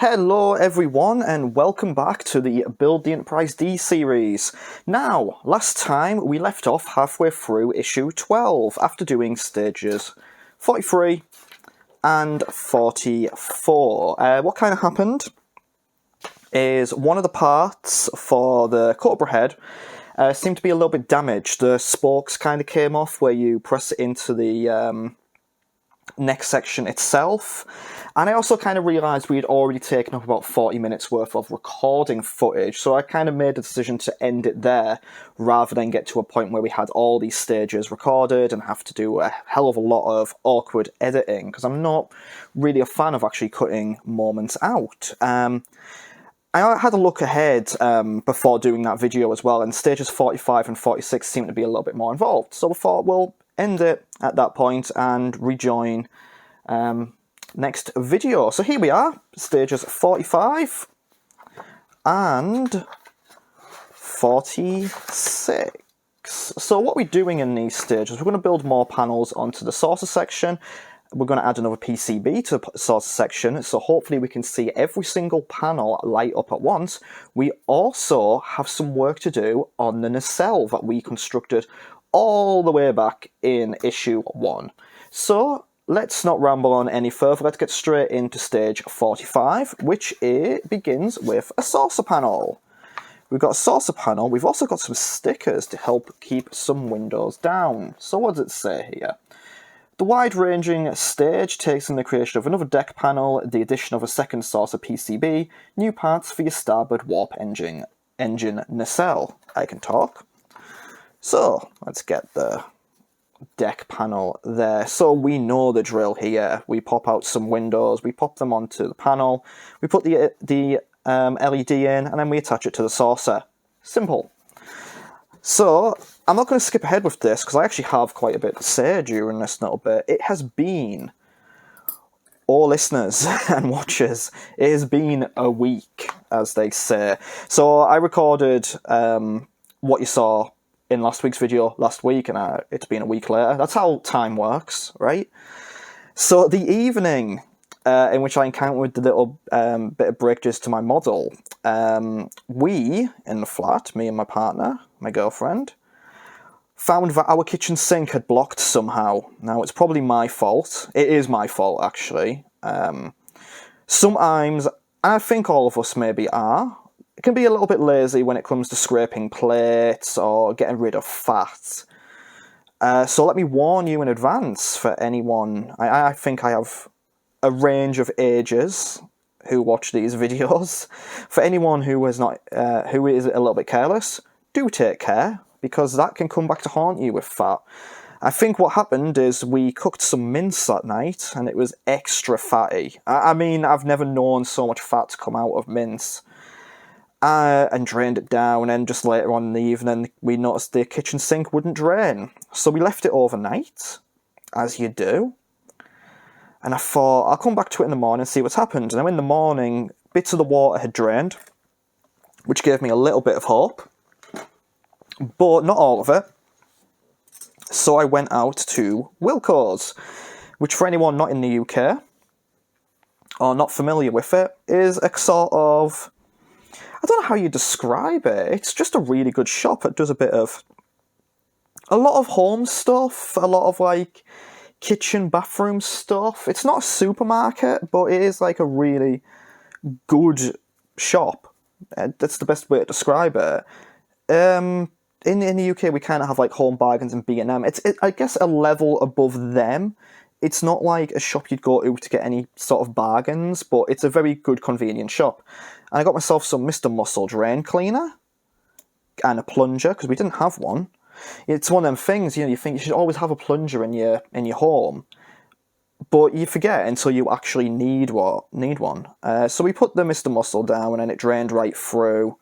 Hello everyone and welcome back to the Build the Enterprise D series. Now, last time we left off halfway through issue 12 after doing stages 43 and 44. What kind of happened is one of the parts for the Cobra head seemed to be a little bit damaged. The spokes kind of came off where you press it into the next section itself. And I also kind of realised we had already taken up about 40 minutes worth of recording footage, so I kind of made the decision to end it there, rather than get to a point where we had all these stages recorded and have to do a hell of a lot of awkward editing, because I'm not really a fan of actually cutting moments out. I had a look ahead before doing that video as well, and stages 45 and 46 seem to be a little bit more involved, so I thought we'll end it at that point and rejoin next video. So here we are, stages 45 and 46. So what we're doing in these stages, we're going to build more panels onto the saucer section. We're going to add another PCB to the saucer section, so hopefully we can see every single panel light up at once. We also have some work to do on the nacelle that we constructed all the way back in issue 1. So let's not ramble on any further, let's get straight into stage 45, which begins with a saucer panel. We've got a saucer panel, we've also got some stickers to help keep some windows down. So what does it say here? The wide-ranging stage takes in the creation of another deck panel, the addition of a second saucer PCB, new parts for your starboard warp engine nacelle. I can talk. So let's get the deck panel there. So we know the drill here. We pop out some windows, we pop them onto the panel, we put the LED in, and then we attach it to the saucer. Simple. So I'm not going to skip ahead with this because I actually have quite a bit to say during this little bit. It has been, all listeners and watchers, it has been a week, as they say. So I recorded what you saw in last week's video last week, and it's been a week later. That's how time works, right? So the evening in which I encountered the little bit of breakages to my model, we, in the flat, me and my partner, my girlfriend, found that our kitchen sink had blocked somehow. Now, it's probably my fault. It is my fault, actually. Sometimes, I think all of us maybe are, it can be a little bit lazy when it comes to scraping plates or getting rid of fat. So let me warn you in advance for anyone. I think I have a range of ages who watch these videos. For anyone who is a little bit careless, do take care, because that can come back to haunt you with fat. I think what happened is we cooked some mince that night, and it was extra fatty. I mean, I've never known so much fat to come out of mince. And drained it down, and just later on in the evening we noticed the kitchen sink wouldn't drain. So we left it overnight, as you do. And I thought, I'll come back to it in the morning and see what's happened. And then in the morning, bits of the water had drained, which gave me a little bit of hope, but not all of it. So I went out to Wilko's, which for anyone not in the UK, or not familiar with it, is a sort of, I don't know how you describe it. It's just a really good shop. It does a lot of home stuff, a lot of like kitchen, bathroom stuff. It's not a supermarket, but it is like a really good shop. That's the best way to describe it. In the UK, we kind of have like Home Bargains and B&M. It's I guess a level above them. It's not like a shop you'd go to get any sort of bargains, but it's a very good, convenient shop. And I got myself some Mr. Muscle drain cleaner and a plunger, because we didn't have one. It's one of them things, you think you should always have a plunger in your home, but you forget until you actually need one. So we put the Mr. Muscle down, and it drained right through.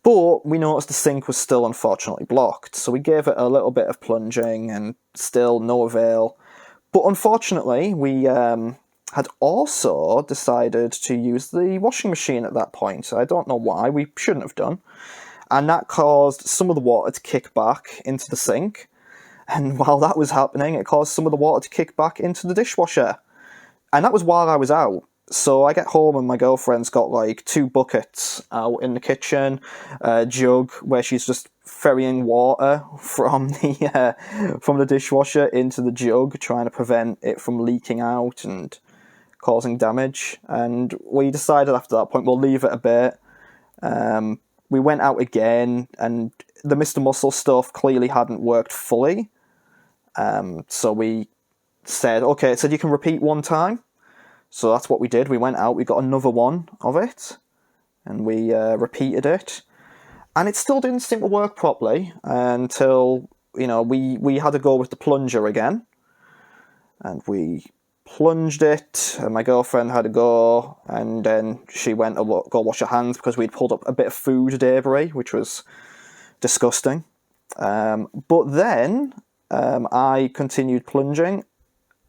But we noticed the sink was still unfortunately blocked, so we gave it a little bit of plunging, and still no avail. But unfortunately, we had also decided to use the washing machine at that point. I don't know why, we shouldn't have done. And that caused some of the water to kick back into the sink. And while that was happening, it caused some of the water to kick back into the dishwasher. And that was while I was out. So I get home and my girlfriend's got like 2 buckets out in the kitchen, a jug where she's just ferrying water from the dishwasher into the jug, trying to prevent it from leaking out and causing damage. And we decided after that point we'll leave it a bit. We went out again, and the Mr. Muscle stuff clearly hadn't worked fully. So we said, okay, it said you can repeat 1 time. So that's what we did. We went out, we got another one of it, and we repeated it. And it still didn't seem to work properly until, we had to go with the plunger again. And we plunged it, and my girlfriend had to go, and then she went to go wash her hands because we'd pulled up a bit of food debris, which was disgusting. But then I continued plunging,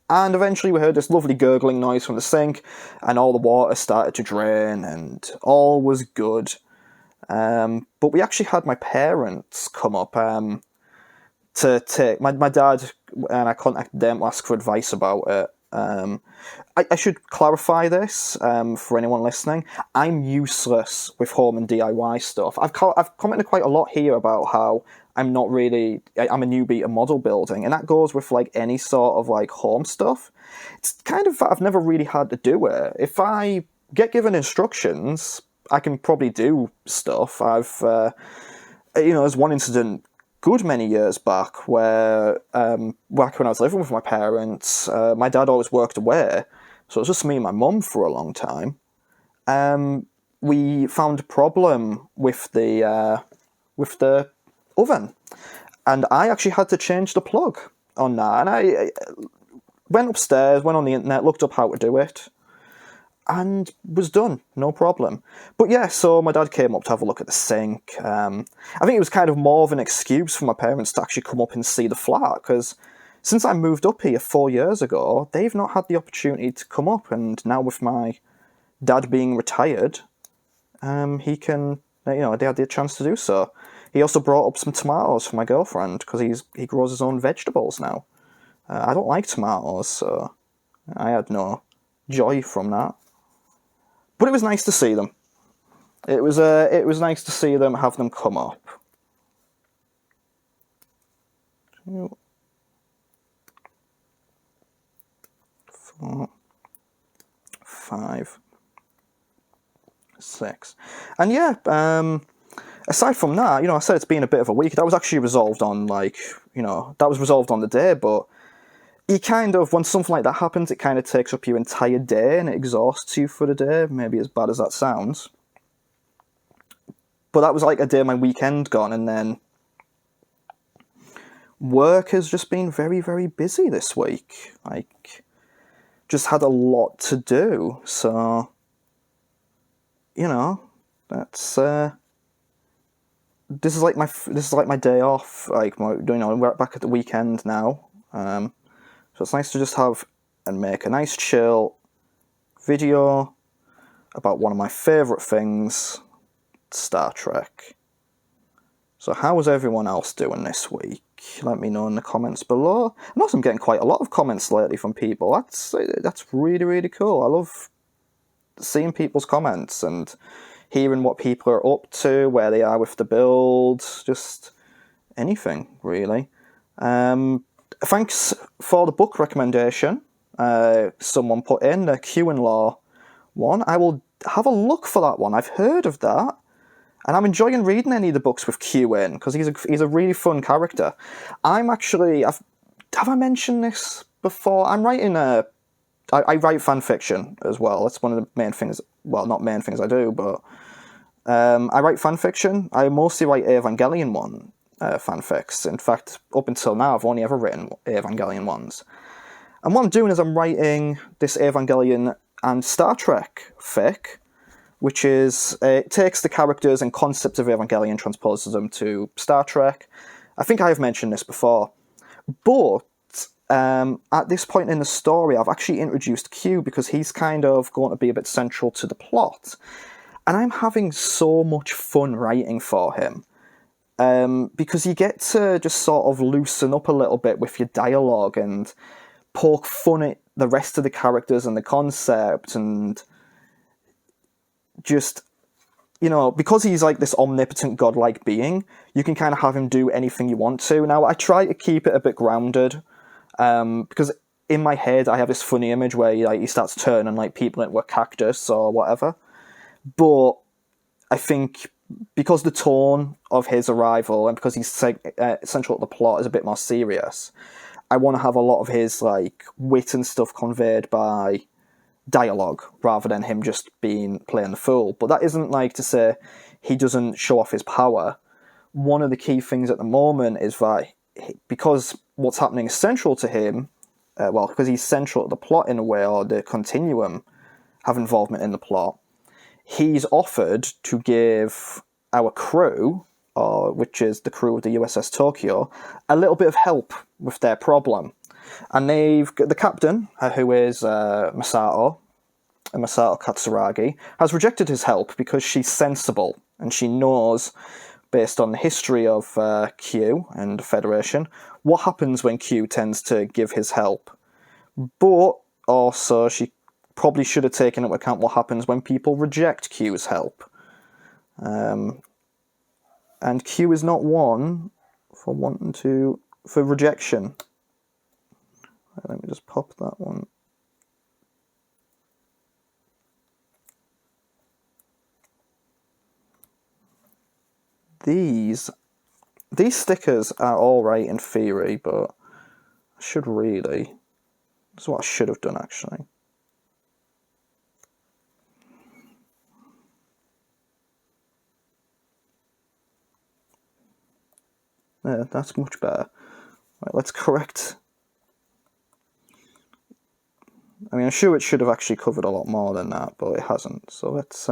and eventually we heard this lovely gurgling noise from the sink, and all the water started to drain, and all was good. But we actually had my parents come up to take... My dad, and I contacted them to ask for advice about it. I should clarify this for anyone listening. I'm useless with home and DIY stuff. I've commented quite a lot here about how I'm a newbie at model building, and that goes with like any sort of like home stuff. It's kind of, I've never really had to do it. If I get given instructions, I can probably do stuff. There's one incident good many years back where, back when I was living with my parents, my dad always worked away, so it was just me and my mum for a long time. We found a problem with the oven, and I actually had to change the plug on that, and I went upstairs, went on the internet, looked up how to do it, and was done, no problem. But yeah, so my dad came up to have a look at the sink. I think it was kind of more of an excuse for my parents to actually come up and see the flat, because since I moved up here 4 years ago, they've not had the opportunity to come up, and now with my dad being retired, they had the chance to do so. He also brought up some tomatoes for my girlfriend, because he grows his own vegetables now. I don't like tomatoes, so I had no joy from that. But it was nice to see them. It was nice to see them, have them come up. 2, 4, 5, 6. And yeah, aside from that, I said it's been a bit of a week. That was actually resolved on, the day, but you kind of, when something like that happens, it kind of takes up your entire day and it exhausts you for the day, maybe as bad as that sounds. But that was like a day of my weekend gone, and then work has just been very, very busy this week. Just had a lot to do, so, that's, this is like my day off, we're back at the weekend now, so it's nice to just have and make a nice chill video about one of my favourite things, Star Trek. So how is everyone else doing this week? Let me know in the comments below. And also I'm getting quite a lot of comments lately from people. That's really, really cool. I love seeing people's comments and hearing what people are up to, where they are with the build, just anything, really. Thanks for the book recommendation someone put in, the Q-in-Law one. I will have a look for that one. I've heard of that, and I'm enjoying reading any of the books with Q in, because he's a really fun character. I'm actually... have I mentioned this before? I'm writing I write fan fiction as well. That's one of the main things... Well, not main things I do, but... I write fan fiction. I mostly write Evangelion fanfics. In fact, up until now, I've only ever written Evangelion ones. And what I'm doing is I'm writing this Evangelion and Star Trek fic, which is, it takes the characters and concepts of Evangelion, transposes them to Star Trek. I think I have mentioned this before. But at this point in the story, I've actually introduced Q because he's kind of going to be a bit central to the plot. And I'm having so much fun writing for him. Because you get to just sort of loosen up a little bit with your dialogue and poke fun at the rest of the characters and the concept, and just, because he's like this omnipotent godlike being, you can kind of have him do anything you want to. Now, I try to keep it a bit grounded, because in my head I have this funny image where he starts turning like people into a cactus or whatever. But I think because the tone of his arrival and because he's central to the plot is a bit more serious, I want to have a lot of his like wit and stuff conveyed by dialogue rather than him just playing the fool. But that isn't like to say he doesn't show off his power. One of the key things at the moment is that because what's happening is central to him, because he's central to the plot in a way, or the continuum have involvement in the plot, he's offered to give our crew, which is the crew of the USS Tokyo, a little bit of help with their problem. And they've got the captain, who is Masato Katsuragi, has rejected his help because she's sensible and she knows, based on the history of Q and the Federation, what happens when Q tends to give his help. But also, she probably should have taken into account what happens when people reject Q's help. And Q is not one for rejection. Let me just pop that one. These stickers are alright in theory, but this is what I should have done actually. Yeah, that's much better. Right, let's correct. I mean, I'm sure it should have actually covered a lot more than that, but it hasn't. So let's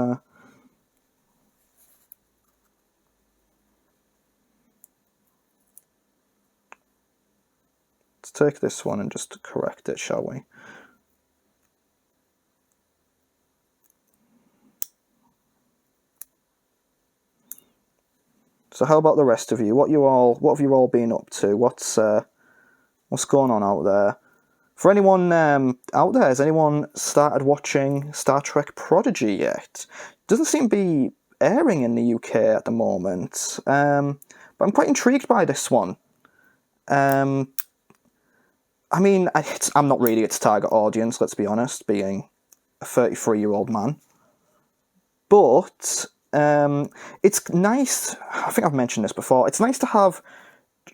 take this one and just correct it, shall we? So how about the rest of you? What have you all been up to? What's going on out there? For anyone out there, has anyone started watching Star Trek Prodigy yet? Doesn't seem to be airing in the UK at the moment, but I'm quite intrigued by this one. I mean, I'm not really its target audience, let's be honest, being a 33-year-old man. But it's nice, I think I've mentioned this before, it's nice to have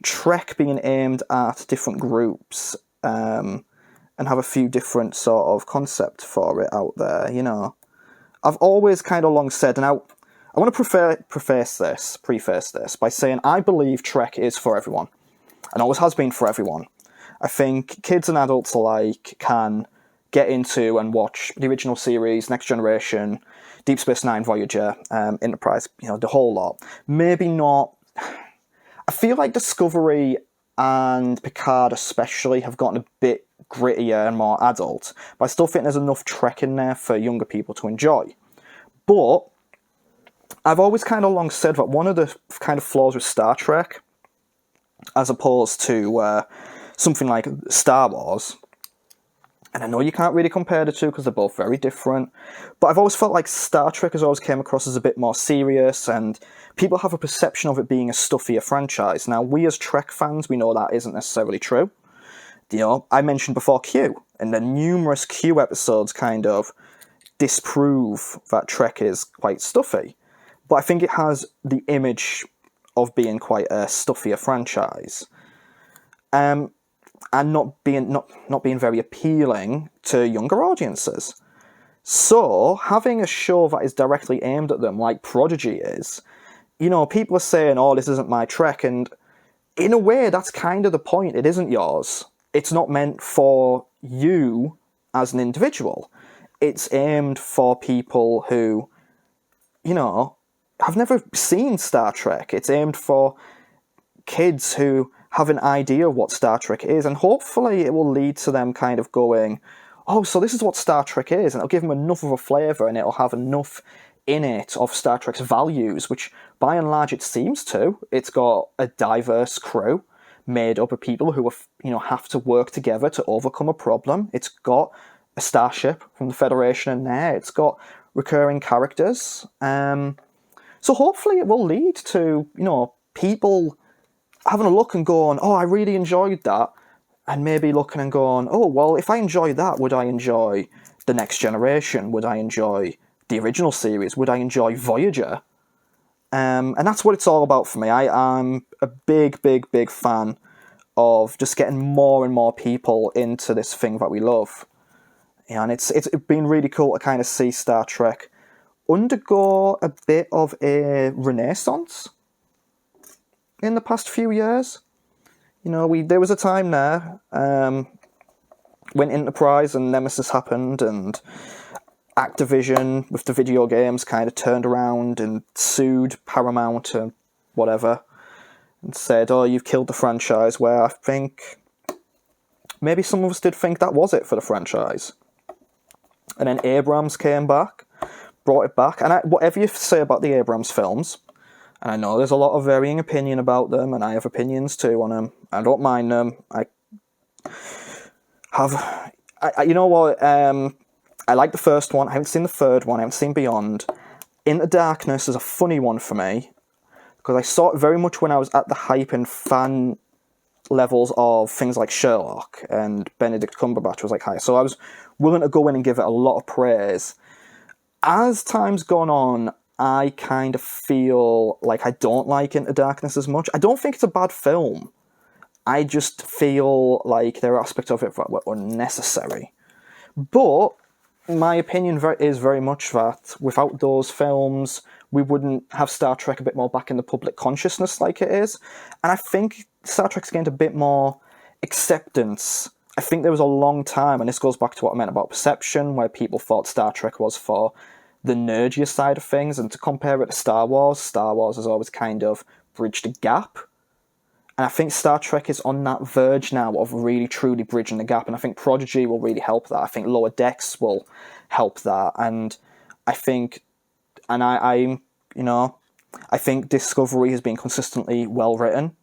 Trek being aimed at different groups, and have a few different sort of concept for it out there, I've always kind of long said, and I want to preface this by saying I believe Trek is for everyone, and always has been for everyone. I think kids and adults alike can get into and watch the original series, Next Generation, Deep Space Nine, Voyager, Enterprise, the whole lot. Maybe not. I feel like Discovery and Picard especially have gotten a bit grittier and more adult, but I still think there's enough Trek in there for younger people to enjoy. But I've always kind of long said that one of the kind of flaws with Star Trek, as opposed to something like Star Wars, and I know you can't really compare the two because they're both very different, but I've always felt like Star Trek has always came across as a bit more serious, and people have a perception of it being a stuffier franchise. Now, we as Trek fans, we know that isn't necessarily true. I mentioned before Q, and the numerous Q episodes kind of disprove that Trek is quite stuffy. But I think it has the image of being quite a stuffier franchise. And not being very appealing to younger audiences. So, having a show that is directly aimed at them, like Prodigy is, people are saying, oh, this isn't my Trek, and in a way, that's kind of the point. It isn't yours. It's not meant for you as an individual. It's aimed for people who, have never seen Star Trek. It's aimed for kids who have an idea of what Star Trek is, and hopefully it will lead to them kind of going, oh, so this is what Star Trek is, and it'll give them enough of a flavour, and it'll have enough in it of Star Trek's values, which by and large it seems to. It's got a diverse crew made up of people who are, have to work together to overcome a problem. It's got a starship from the Federation in there. It's got recurring characters. So hopefully it will lead to, people having a look and going, oh, I really enjoyed that. And maybe looking and going, oh, well, if I enjoy that, would I enjoy The Next Generation? Would I enjoy the original series? Would I enjoy Voyager? And that's what it's all about for me. I'm a big, big, big fan of just getting more and more people into this thing that we love. And it's been really cool to kind of see Star Trek undergo a bit of a renaissance in the past few years. There was a time there when Enterprise and Nemesis happened, and Activision with the video games kind of turned around and sued Paramount and whatever, and said, oh, you've killed the franchise, where I think maybe some of us did think that was it for the franchise. And then Abrams came back, brought it back, and whatever you say about the Abrams films, and I know there's a lot of varying opinion about them, and I have opinions too on them. I don't mind them. You know what? I like the first one. I haven't seen the third one. I haven't seen Beyond. Into Darkness is a funny one for me, because I saw it very much when I was at the hype and fan levels of things like Sherlock, and Benedict Cumberbatch was like high. So I was willing to go in and give it a lot of praise. As time's gone on, I kind of feel like I don't like Into Darkness as much. I don't think it's a bad film. I just feel like there are aspects of it that were unnecessary. But my opinion is very much that without those films, we wouldn't have Star Trek a bit more back in the public consciousness like it is. And I think Star Trek's gained a bit more acceptance. I think there was a long time, and this goes back to what I meant about perception, where people thought Star Trek was for the nerdier side of things, and to compare it to Star Wars has always kind of bridged a gap. And I think Star Trek is on that verge now of really truly bridging the gap, and I think Prodigy will really help that. I think Lower Decks will help that, and I think, and I think Discovery has been consistently well written,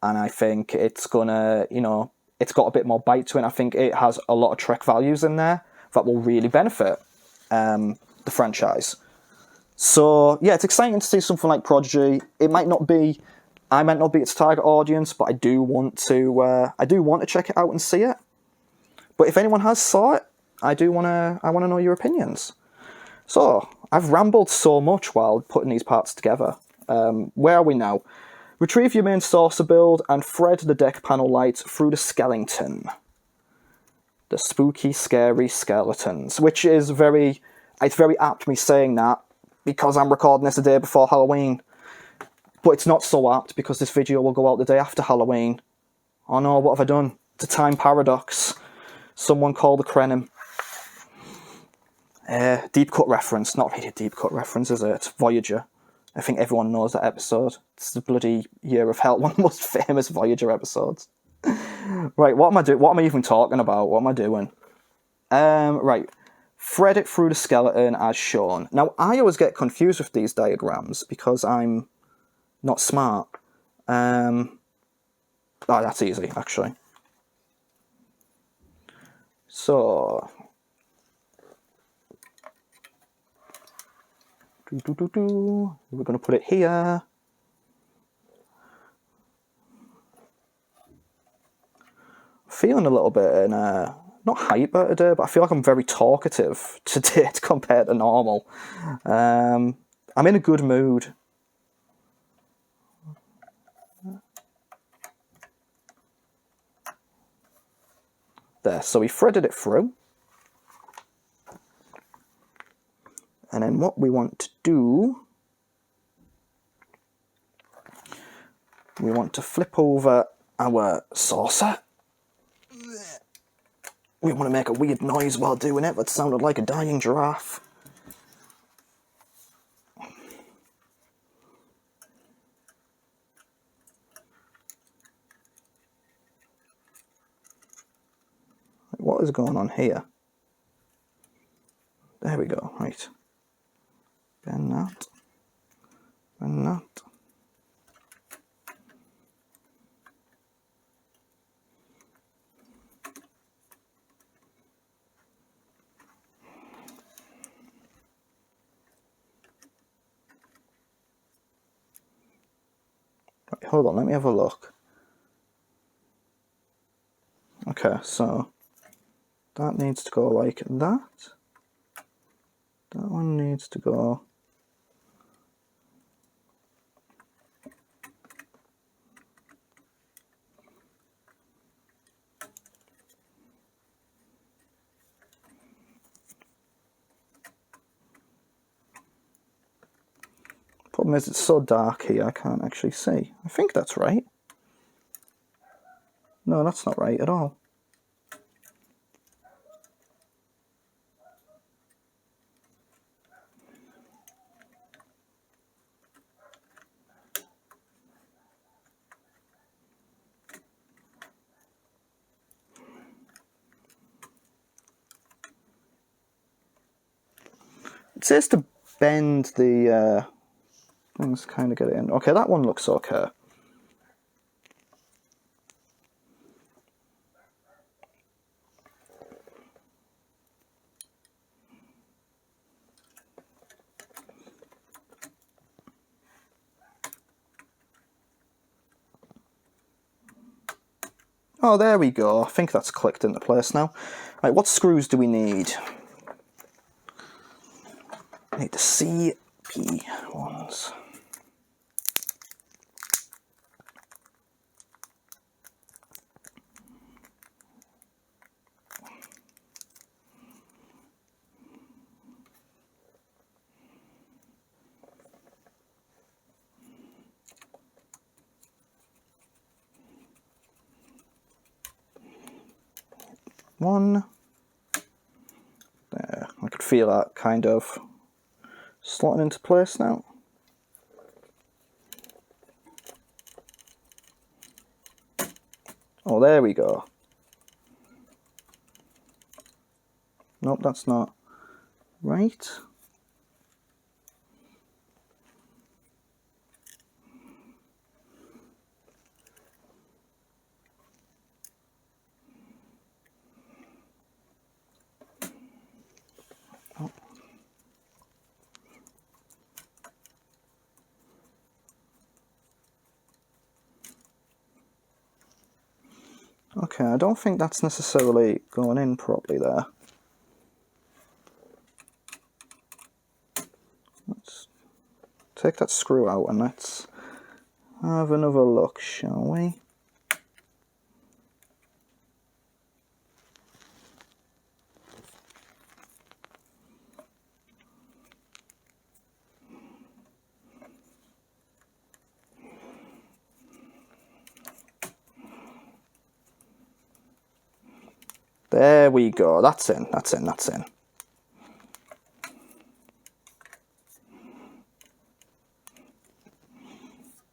and I think it's gonna, it's got a bit more bite to it. I think it has a lot of Trek values in there that will really benefit the franchise. So yeah, it's exciting to see something like Prodigy. I might not be its target audience, but I do want to check it out and see it. But if anyone has saw it, I want to know your opinions. So I've rambled so much while putting these parts together. Where are we now? Retrieve your main saucer build and thread the deck panel light through the skeleton. The spooky, scary skeletons, which is it's very apt me saying that, because I'm recording this a day before Halloween. But it's not so apt, because this video will go out the day after Halloween. Oh no, what have I done? It's a time paradox. Someone call the Krenim. Deep cut reference. Not really a deep cut reference, is it? It's Voyager. I think everyone knows that episode. It's the bloody Year of Hell, one of the most famous Voyager episodes. Right, what am I doing? What am I even talking about? What am I doing? Right. Thread it through the skeleton as shown. Now, I always get confused with these diagrams because I'm not smart. That's easy, actually. So, we're going to put it here. Feeling a little bit in not hyper today, but I feel like I'm very talkative today compared to normal. I'm in a good mood. There, so we threaded it through. And then what we want to do, we want to flip over our saucer. We want to make a weird noise while doing it that sounded like a dying giraffe. What is going on here? There we go, right. Bend that. Bend that. hold on, let me have a look. Okay, so that needs to go like that. That one needs to go... Problem is, it's so dark here, I can't actually see. I think that's right. No, that's not right at all. It says to bend the things, kind of get it in. Okay, that one looks okay. Oh, there we go. I think that's clicked into place now. Right, what screws do we need? I need the CP ones. One. There, I could feel that kind of slotting into place now. Oh, there we go. Nope, that's not right. Oh. Okay, I don't think that's necessarily going in properly there. Let's take that screw out and let's have another look, shall we? There we go, that's in, that's in, that's in.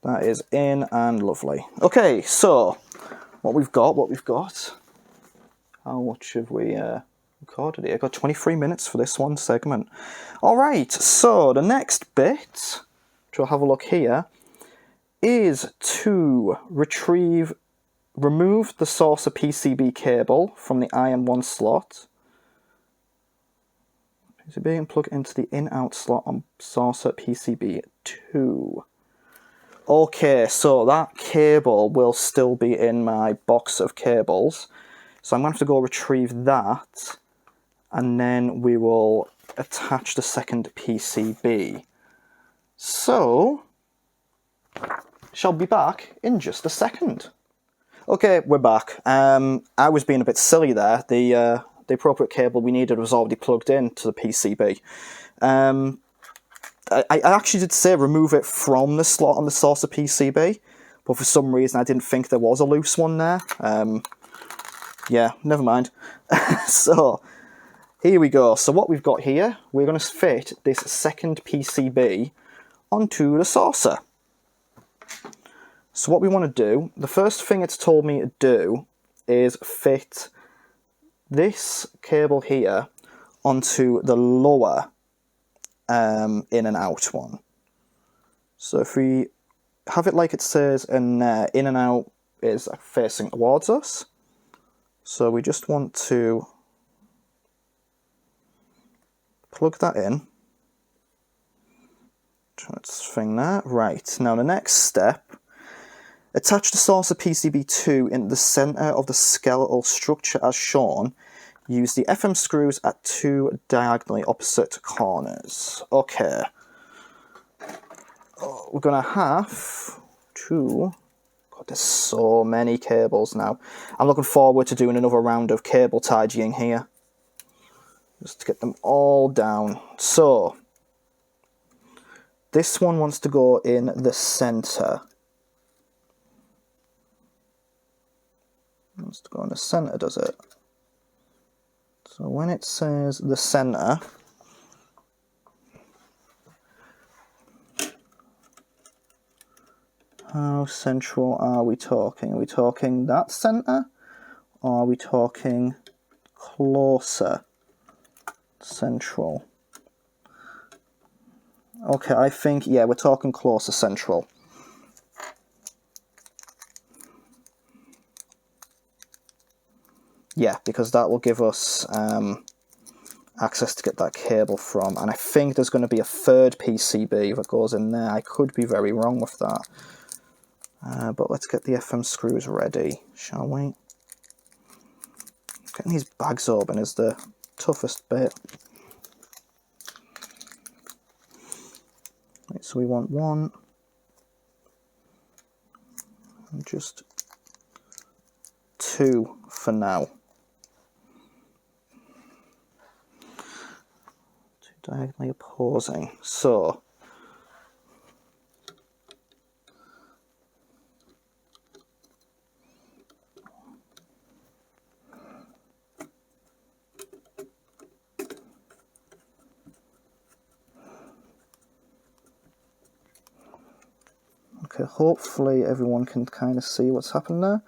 That is in and lovely. Okay, so what we've got. How much have we recorded here? I've got 23 minutes for this one segment. Alright, so the next bit, which we'll have a look here, is to remove the saucer PCB cable from the IM1 slot. PCB and plug into the in-out slot on saucer PCB 2. Okay, so that cable will still be in my box of cables. So I'm going to have to go retrieve that, and then we will attach the second PCB. So, shall be back in just a second. Okay, we're back. I was being a bit silly there. The appropriate cable we needed was already plugged in to the PCB. I actually did say remove it from the slot on the saucer PCB, but for some reason I didn't think there was a loose one there. Yeah, never mind. So, here we go. So what we've got here, we're going to fit this second PCB onto the saucer. So what we want to do, the first thing it's told me to do is fit this cable here onto the lower in and out one. So if we have it like it says, and in and out is facing towards us. So we just want to plug that in. Let's thing that. Right, now the next step Attach the saucer PCB2 in the centre of the skeletal structure as shown. Use the FM screws at 2 diagonally opposite corners. Okay. We're going to have to... God, there's so many cables now. I'm looking forward to doing another round of cable tidying here. Just to get them all down. So, this one wants to go in the centre. Wants to go in the centre, does it? So when it says the centre, how central are we talking? Are we talking that centre? Or are we talking closer central? Okay, I think, yeah, we're talking closer central. Yeah, because that will give us access to get that cable from. And I think there's going to be a third PCB that goes in there. I could be very wrong with that. But let's get the FM screws ready, shall we? Getting these bags open is the toughest bit. Right, so we want one. And just 2 for now. Diagonally opposing. So, okay, hopefully everyone can kind of see what's happened there.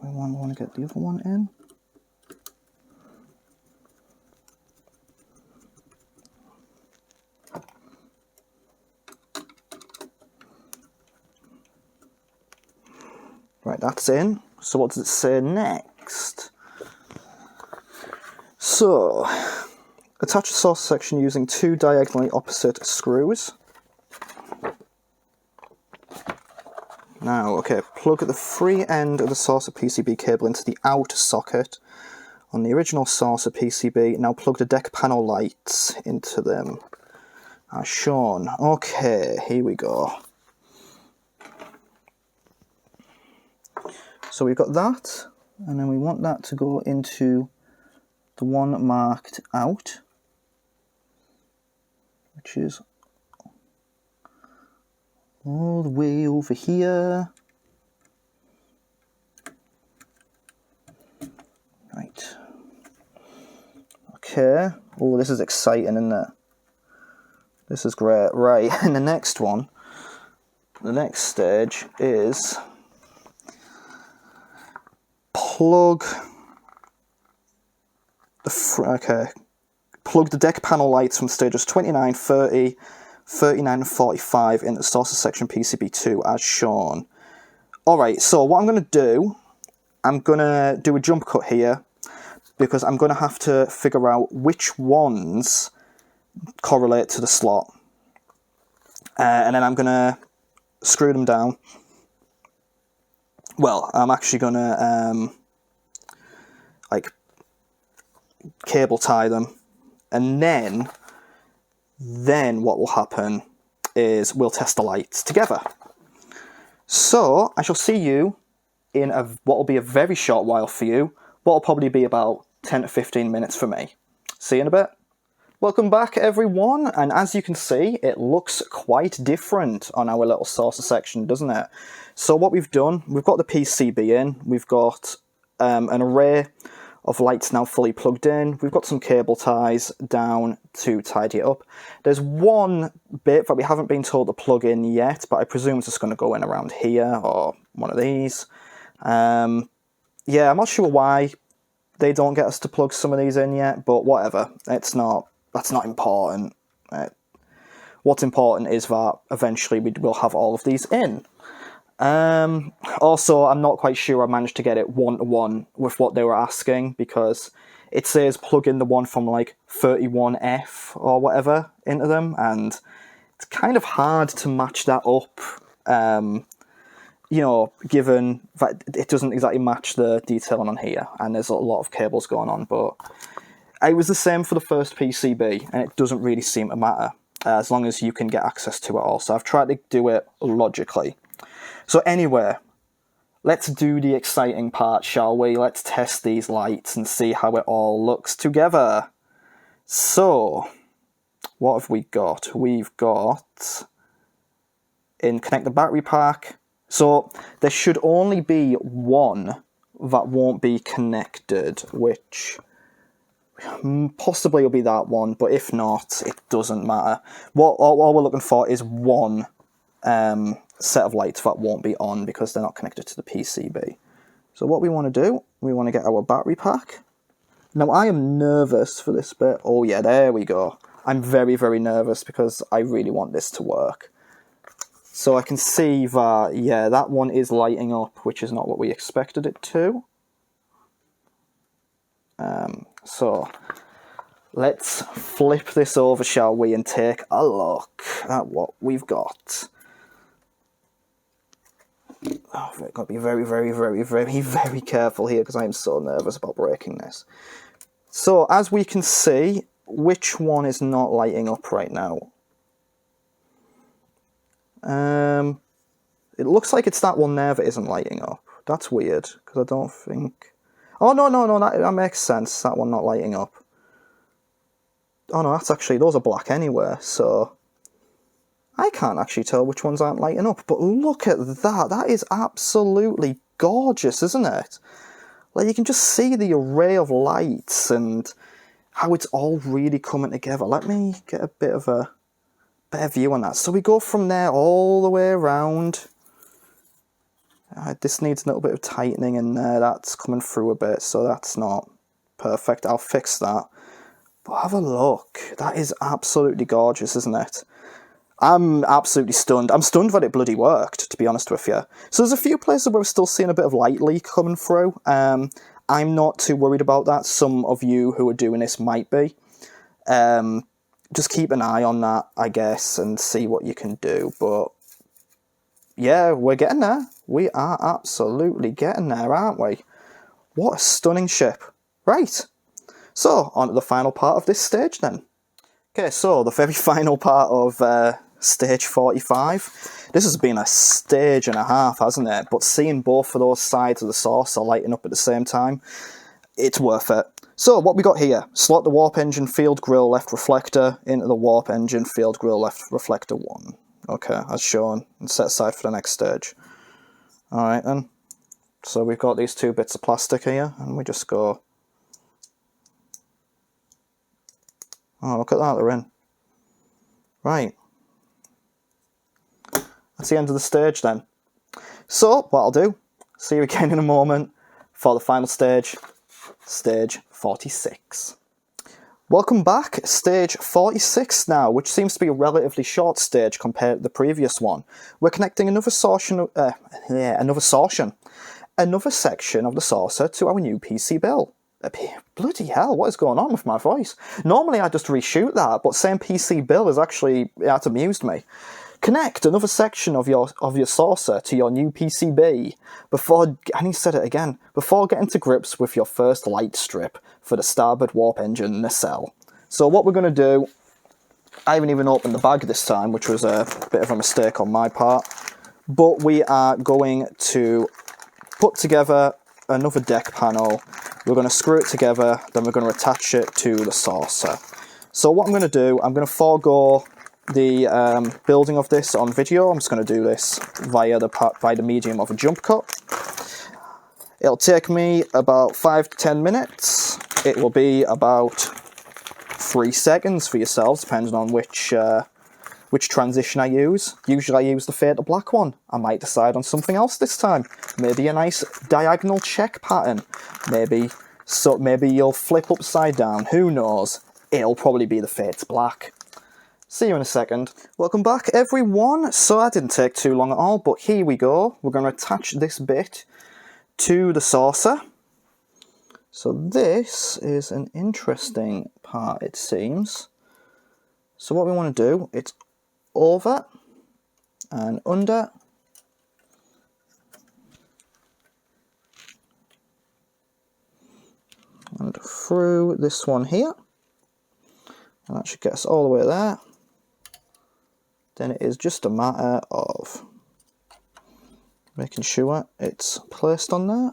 We want to get the other one in. Right, that's in. So what does it say next? So, attach the saucer section using 2 diagonally opposite screws. Now, okay, plug the free end of the saucer PCB cable into the outer socket on the original saucer PCB. Now plug the deck panel lights into them, as shown. Okay, here we go. So we've got that, and then we want that to go into the one marked out, which is all the way over here. Right. Okay. Oh, this is exciting, isn't it? This is great. Right, and the next one, the next stage is plug the deck panel lights from stages 29, 30, 39 and 45 in the saucer section PCB2 as shown. Alright, so what I'm going to do, I'm going to do a jump cut here because I'm going to have to figure out which ones correlate to the slot. And then I'm going to screw them down. Well, I'm actually going to like cable tie them, and then what will happen is we'll test the lights together. So I shall see you in what will be a very short while for you, what will probably be about 10 to 15 minutes for me. See you in a bit. Welcome back everyone, and as you can see it looks quite different on our little saucer section, doesn't it? So what we've done, we've got the PCB in, we've got an array of lights now fully plugged in, we've got some cable ties down to tidy it up. There's one bit that we haven't been told to plug in yet, but I presume it's just going to go in around here or one of these. Yeah, I'm not sure why they don't get us to plug some of these in yet, but whatever, that's not important. What's important is that eventually we will have all of these in. Also, I'm not quite sure I managed to get it one-to-one with what they were asking, because it says plug in the one from like 31F or whatever into them, and it's kind of hard to match that up, you know, given that it doesn't exactly match the detailing on here, and there's a lot of cables going on, but it was the same for the first PCB, and it doesn't really seem to matter, as long as you can get access to it all. So I've tried to do it logically. So anyway, let's do the exciting part, shall we? Let's test these lights and see how it all looks together. So, what have we got? We've got in connect the battery pack. So there should only be one that won't be connected, which possibly will be that one, but if not, it doesn't matter. All we're looking for is one set of lights that won't be on because they're not connected to the PCB. So what we want to do, we want to get our battery pack. Now I am nervous for this bit. Oh yeah, there we go. I'm very, very nervous because I really want this to work. So I can see that, yeah, that one is lighting up, which is not what we expected it to. So let's flip this over, shall we, and take a look at what we've got. Oh, I've got to be very, very, very, very, very careful here because I am so nervous about breaking this. So, as we can see, which one is not lighting up right now? It looks like it's that one there that isn't lighting up. That's weird, because I don't think... Oh, no, that makes sense, that one not lighting up. Oh no, that's actually, those are black anyway, so... I can't actually tell which ones aren't lighting up, but look at that. That is absolutely gorgeous, isn't it? Like, you can just see the array of lights and how it's all really coming together. Let me get a bit of a better view on that. So we go from there all the way around. This needs a little bit of tightening in there. That's coming through a bit, so that's not perfect. I'll fix that. But have a look. That is absolutely gorgeous, isn't it? I'm absolutely stunned. I'm stunned that it bloody worked, to be honest with you. So there's a few places where we're still seeing a bit of light leak coming through. I'm not too worried about that. Some of you who are doing this might be. Just keep an eye on that, I guess, and see what you can do. But yeah, we're getting there. We are absolutely getting there, aren't we? What a stunning ship. Right. So, on to the final part of this stage then. Okay, so the very final part of stage 45. This has been a stage and a half, hasn't it? But seeing both of those sides of the saucer lighting up at the same time, it's worth it. So, what we got here? Slot the warp engine field grill left reflector into the warp engine field grill left reflector 1. Okay, as shown, and set aside for the next stage. Alright then. So we've got these two bits of plastic here, and we just go... Oh, look at that, they're in. Right. That's the end of the stage then. So, what I'll do, see you again in a moment for the final stage, stage 46. Welcome back, stage 46 now, which seems to be a relatively short stage compared to the previous one. We're connecting another section of the saucer to our new PCB. Bloody hell, what is going on with my voice? Normally I just reshoot that, but saying PCB is actually, that's amused me. Connect another section of your saucer to your new PCB before, and he said it again, before getting to grips with your first light strip for the starboard warp engine nacelle. So what we're going to do, I haven't even opened the bag this time, which was a bit of a mistake on my part, but we are going to put together another deck panel. We're going to screw it together, then we're going to attach it to the saucer. So what I'm going to do, I'm going to forego the building of this on video. I'm just going to do this via the medium of a jump cut. It'll take me about 5 to 10 minutes. It will be about 3 seconds for yourselves, depending on which transition I use. Usually I use the fatal black one. I might decide on something else this time. Maybe a nice diagonal check pattern. Maybe you'll flip upside down. Who knows? It'll probably be the fates black. See you in a second. Welcome back, everyone. So that didn't take too long at all, but here we go. We're going to attach this bit to the saucer. So this is an interesting part, it seems. So what we want to do, it's over and under. And through this one here. And that should get us all the way there. Then it is just a matter of making sure it's placed on there.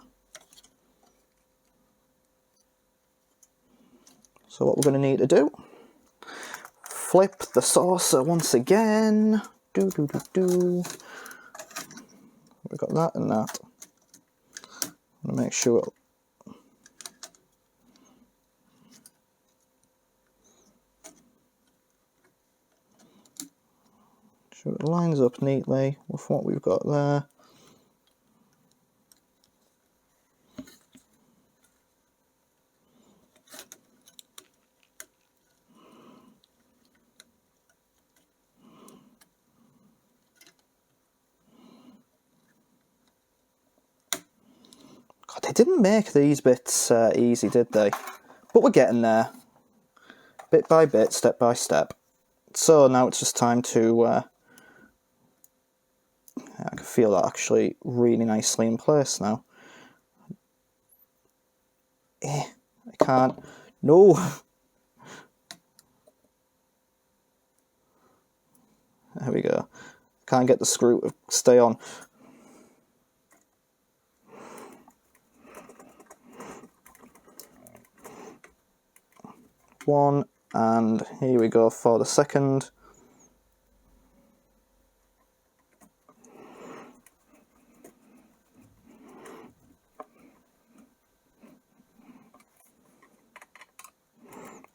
So what we're going to need to do, flip the saucer once again. We got that and that. I'm going to make sure it lines up neatly with what we've got there. God, they didn't make these bits easy, did they? But we're getting there. Bit by bit, step by step. So now it's just time to... I can feel that actually really nicely in place now. I can't. No! There we go. Can't get the screw to stay on. One, and here we go for the second.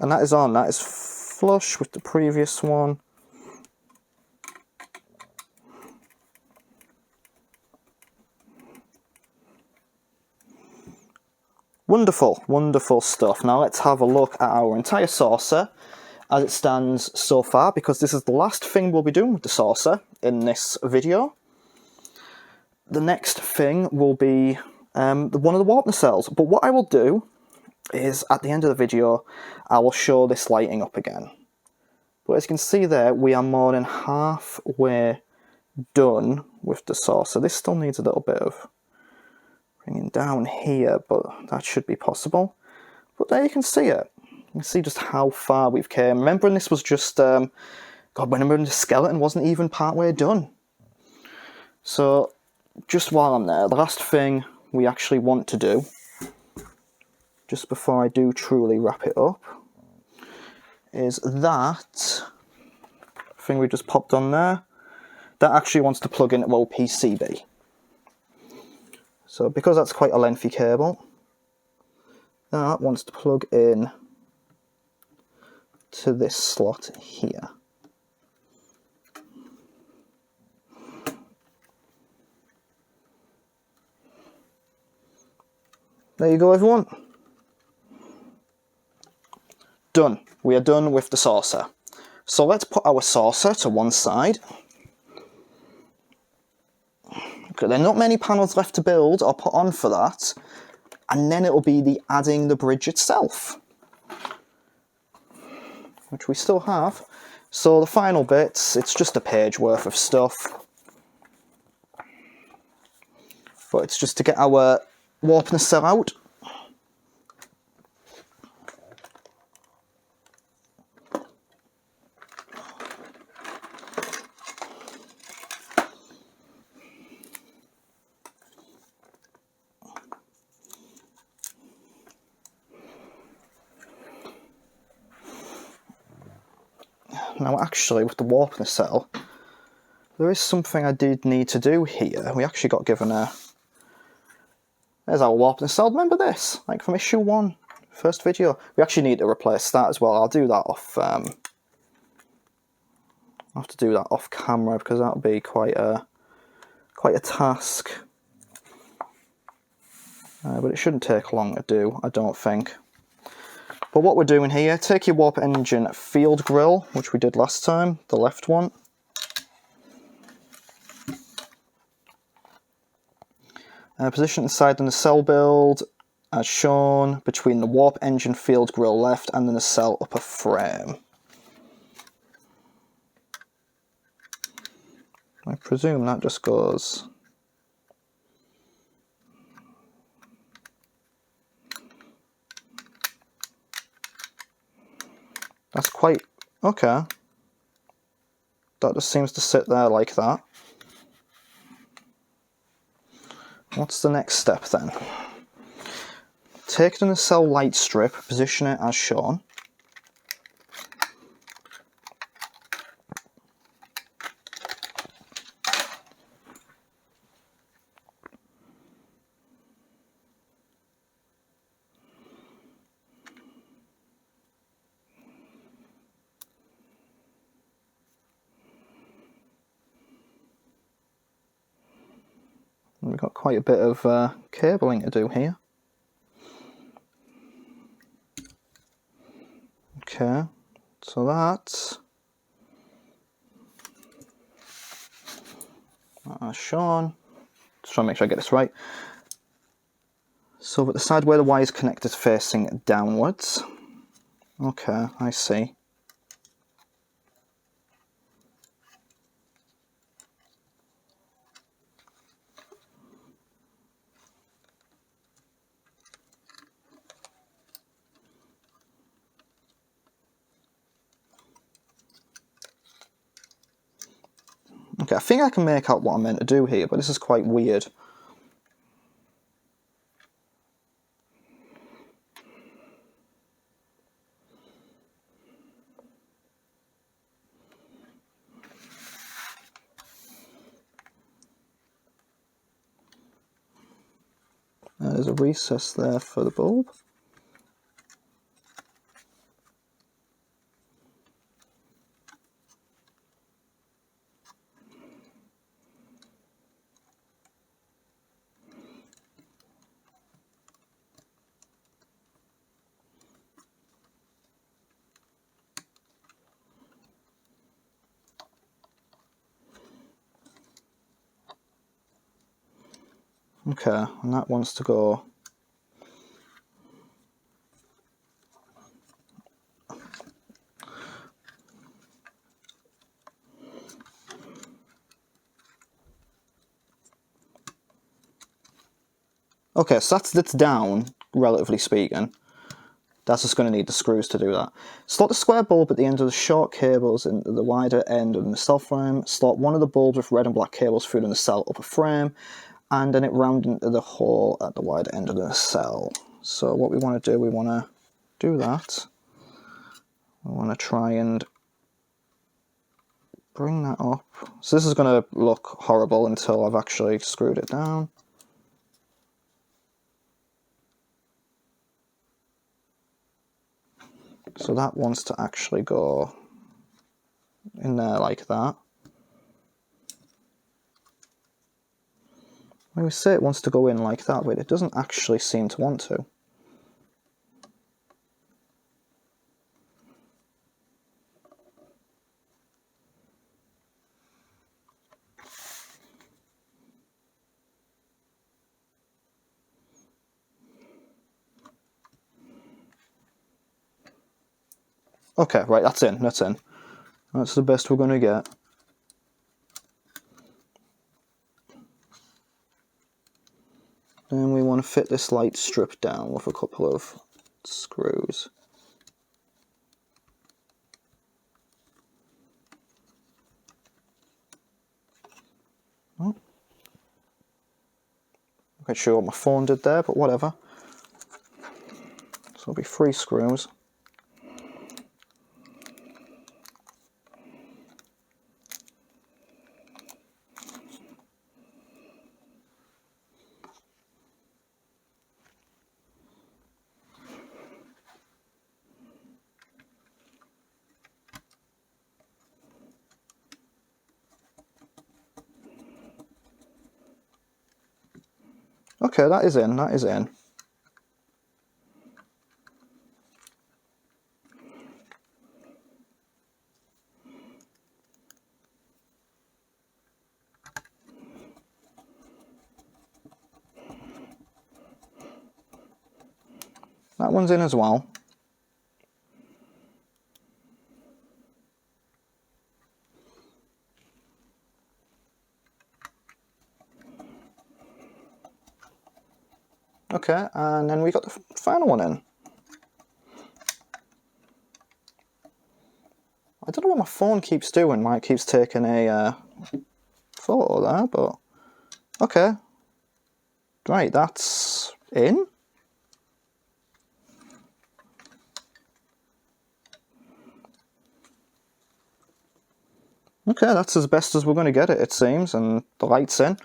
And that is on, that is flush with the previous one. Wonderful, wonderful stuff. Now let's have a look at our entire saucer as it stands so far, because this is the last thing we'll be doing with the saucer in this video. The next thing will be one of the warp nacelles. But what I will do is, at the end of the video, I will show this lighting up again. But as you can see there, we are more than halfway done with the saucer. This still needs a little bit of bringing down here, but that should be possible. But there you can see it. You can see just how far we've came. Remembering this was just, God, remembering the skeleton wasn't even partway done. So, just while I'm there, the last thing we actually want to do, just before I do truly wrap it up, is that thing we just popped on there. That actually wants to plug into our PCB. So because that's quite a lengthy cable, that wants to plug in to this slot here. There you go, everyone. Done. We are done with the saucer. So let's put our saucer to one side. Okay, there are not many panels left to build or put on for that. And then it'll be the adding the bridge itself, which we still have. So the final bits, it's just a page worth of stuff. But it's just to get our warp nacelle out. Now actually, with the warp nacelle, there is something I did need to do here. We actually got given a... There's our warp nacelle. Remember this? Like from issue 1, first video. We actually need to replace that as well. I'll do that off... I'll have to do that off camera because that'll be quite a task. But it shouldn't take long to do, I don't think. But what we're doing here, take your warp engine field grill, which we did last time, the left one. Position inside the nacelle build as shown between the warp engine field grill left and the nacelle upper frame. I presume that just goes... That's quite... okay. That just seems to sit there like that. What's the next step then? Take the nacelle light strip, position it as shown. We've got quite a bit of cabling to do here. Okay, so that's as shown. Just trying to make sure I get this right. So at the side where the wire is connected facing downwards. Okay, I see. Okay, I think I can make out what I'm meant to do here, but this is quite weird. There's a recess there for the bulb. Okay, and that wants to go. Okay, so that's down, relatively speaking. That's just going to need the screws to do that. Slot the square bulb at the end of the short cables into the wider end of the nacelle frame. Slot one of the bulbs with red and black cables through the nacelle upper frame, and then it round into the hole at the wider end of the nacelle. So what we want to do, we want to do that. We want to try and bring that up. So this is going to look horrible until I've actually screwed it down. So that wants to actually go in there like that. I would say it wants to go in like that, but it doesn't actually seem to want to. Okay, right, that's in, that's in. That's the best we're going to get. Then we want to fit this light strip down with a couple of screws. Oh. Not quite sure what my phone did there, but whatever. So it'll be 3 screws. Okay, that is in, that is in. That one's in as well. Okay, and then we got the final one in. I don't know what my phone keeps doing. Mike keeps taking a photo there, but okay. Right, that's in. Okay, that's as best as we're going to get it seems, and the light's in.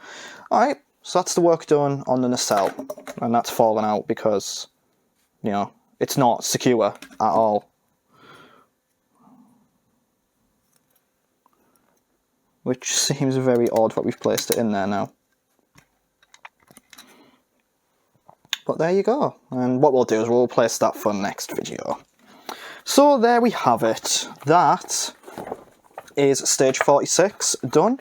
Alright, so that's the work done on the nacelle, and that's fallen out because, you know, it's not secure at all. Which seems very odd that we've placed it in there now. But there you go, and what we'll do is we'll place that for next video. So there we have it. That is stage 46 done.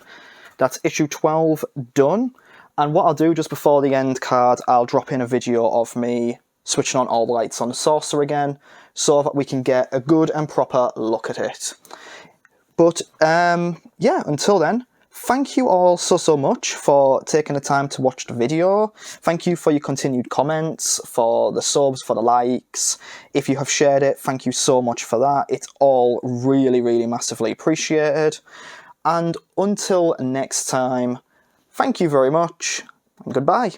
That's issue 12 done. And what I'll do just before the end card, I'll drop in a video of me switching on all the lights on the saucer again, so that we can get a good and proper look at it. But yeah, until then, thank you all so much for taking the time to watch the video. Thank you for your continued comments, for the subs, for the likes. If you have shared it, thank you so much for that. It's all really massively appreciated. And until next time, thank you very much, and goodbye.